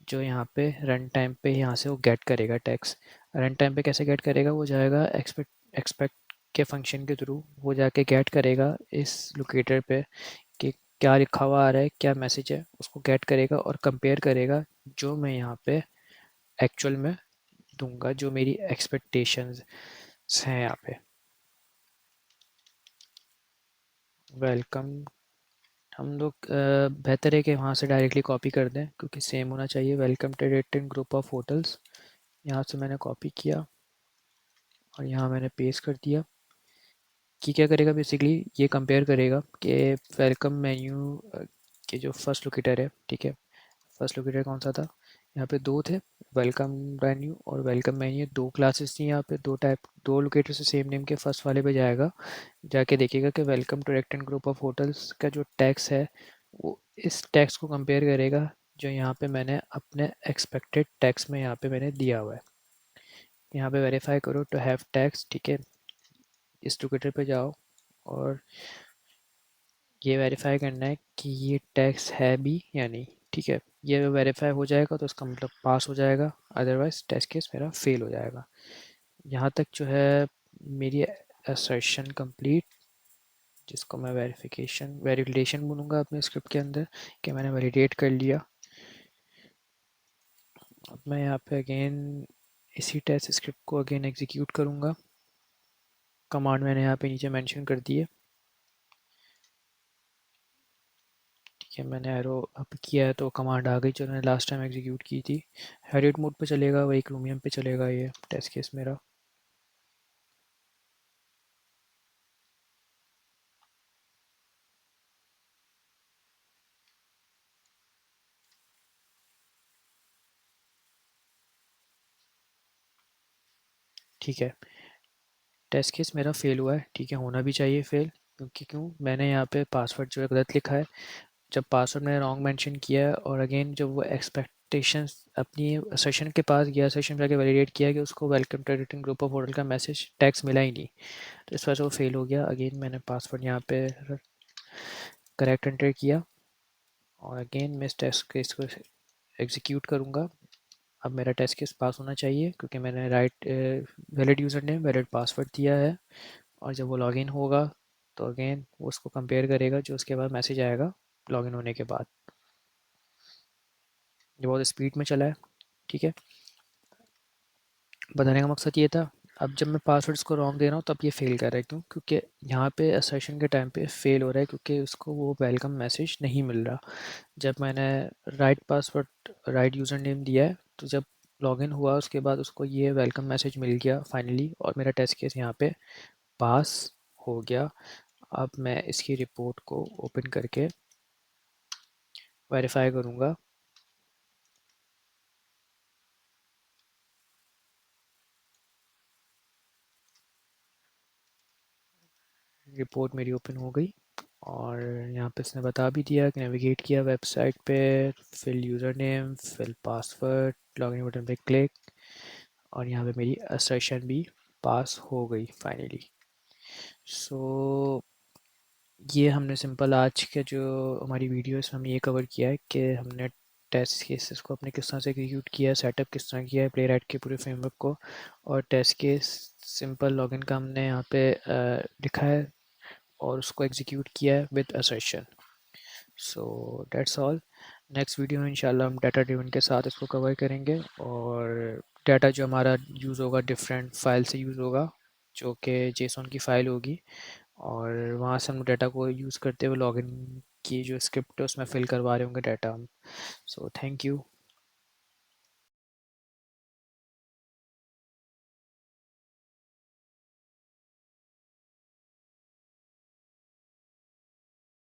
जो यहाँ पे रन टाइम पे यहाँ से वो गेट करेगा टैक्स। रन टाइम पे कैसे गेट करेगा? वो जाएगा एक्सपेक्ट एक्सपेक्ट के फंक्शन के थ्रू, वो जाके गेट करेगा इस लोकेटर पे कि क्या लिखा हुआ आ रहा है, क्या मैसेज है, उसको गेट करेगा और कंपेयर करेगा जो मैं यहाँ पे एक्चुअल में दूंगा, जो मेरी एक्सपेक्टेशंस हैं यहाँ पे। वेलकम हम लोग बेहतर है कि वहाँ से डायरेक्टली कॉपी कर दें क्योंकि सेम होना चाहिए। Welcome to rating group of hotels, यहाँ से मैंने कॉपी किया और यहाँ मैंने पेस्ट कर दिया। कि क्या करेगा बेसिकली, ये कंपेयर करेगा कि वेलकम मेन्यू के जो फर्स्ट लोकेटर है, ठीक है, फर्स्ट लोकेटर कौन सा था, यहाँ पे दो थे, वेलकम मेन्यू और वेलकम मेन्यू, दो क्लासेस थी यहाँ पे, दो टाइप, दो लोकेटर से सेम नेम के फर्स्ट वाले पे जाएगा, जाके देखेगा कि welcome to Adactin group of hotels का जो टैक्स है वो इस टैक्स को कंपेयर करेगा जो यहाँ पे मैंने अपने एक्सपेक्टेड टैक्स में यहाँ पे मैंने दिया हुआ है। यहाँ पे वेरीफाई करो टू हैव टैक्स, ठीक है, इस लोकेटर पे जाओ और ये वेरीफाई करना है कि ये टैक्स है भी या नहीं, ठीक है। ये वेरीफाई हो जाएगा तो इसका मतलब पास हो जाएगा, अदरवाइज टेस्ट केस मेरा फेल हो जाएगा। यहाँ तक जो है मेरी असर्शन कंप्लीट, जिसको मैं वेरिफिकेशन वैलिडेशन बोलूँगा अपने स्क्रिप्ट के अंदर कि मैंने वैलिडेट कर लिया। अब मैं यहाँ पे अगेन इसी टेस्ट स्क्रिप्ट को अगेन एग्जीक्यूट करूँगा। कमांड मैंने यहाँ पे नीचे मेंशन कर दी है, ठीक है, मैंने एरो अप किया है तो कमांड आ गई जो मैंने लास्ट टाइम एग्जीक्यूट की थी। हेडेड मोड पे चलेगा, वही क्रोमियम पे चलेगा ये टेस्ट केस मेरा। ठीक है, टेस्ट केस मेरा फेल हुआ है, ठीक है, होना भी चाहिए फेल, क्योंकि क्यों, मैंने यहाँ पे पासवर्ड जो है गलत लिखा है। जब पासवर्ड मैंने रॉन्ग मेंशन किया है और अगेन जब वो एक्सपेक्टेशंस अपनी सेशन के पास गया, सेशन पे जाके वैलिडेट किया कि उसको वेलकम टू एडिटिंग ग्रुप ऑफ होटल का मैसेज टैक्स मिला ही नहीं, तो इस वजह से वो फेल हो गया। अगेन मैंने पासवर्ड यहाँ पे करेक्ट एंटर किया और अगेन मैं इस टेस्ट केस को एग्जीक्यूट करूँगा। अब मेरा टेस्ट केस पास होना चाहिए क्योंकि मैंने right valid user name valid password दिया है, और जब वो लॉगिन होगा तो अगेन वो उसको कंपेयर करेगा जो उसके बाद मैसेज आएगा लॉगिन होने के बाद। ये बहुत स्पीड में चला है, ठीक है, बताने का मकसद ये था। अब जब मैं पासवर्ड इसको रॉन्ग दे रहा हूँ तब ये फ़ेल कर रहा है, क्यों, क्योंकि यहाँ पे असर्शन के टाइम पे फ़ेल हो रहा है क्योंकि उसको वो वेलकम मैसेज नहीं मिल रहा। जब मैंने right password right user name दिया है तो जब लॉगिन हुआ उसके बाद उसको ये वेलकम मैसेज मिल गया फाइनली, और मेरा टेस्ट केस यहाँ पे पास हो गया। अब मैं इसकी रिपोर्ट को ओपन करके वेरीफाई करूँगा। रिपोर्ट मेरी ओपन हो गई और यहाँ पे इसने बता भी दिया कि नेविगेट किया वेबसाइट पे, fill user name, fill password, login button पे क्लिक, और यहाँ पे मेरी असर्शन भी पास हो गई फाइनली। सो ये हमने सिंपल आज के जो हमारी वीडियो है इसमें हमने ये कवर किया है कि हमने टेस्ट केसेस को अपने किस तरह से एग्जीक्यूट किया है, सेटअप किस तरह किया है प्लेराइट के पूरे फ्रेमवर्क को, और टेस्ट केस सिंपल लॉगिन का हमने यहाँ पे लिखा है और उसको एग्जीक्यूट किया है with assertion. So that's all. Next video में इंशाल्लाह हम डाटा ड्रिवन के साथ इसको कवर करेंगे, और डाटा जो हमारा यूज़ होगा डिफरेंट फाइल से यूज़ होगा जो कि जेसॉन की फ़ाइल होगी, और वहाँ से हम डाटा को यूज़ करते हुए लॉगिन की जो स्क्रिप्ट है उसमें फिल करवा रहे होंगे डाटा हम। So thank you.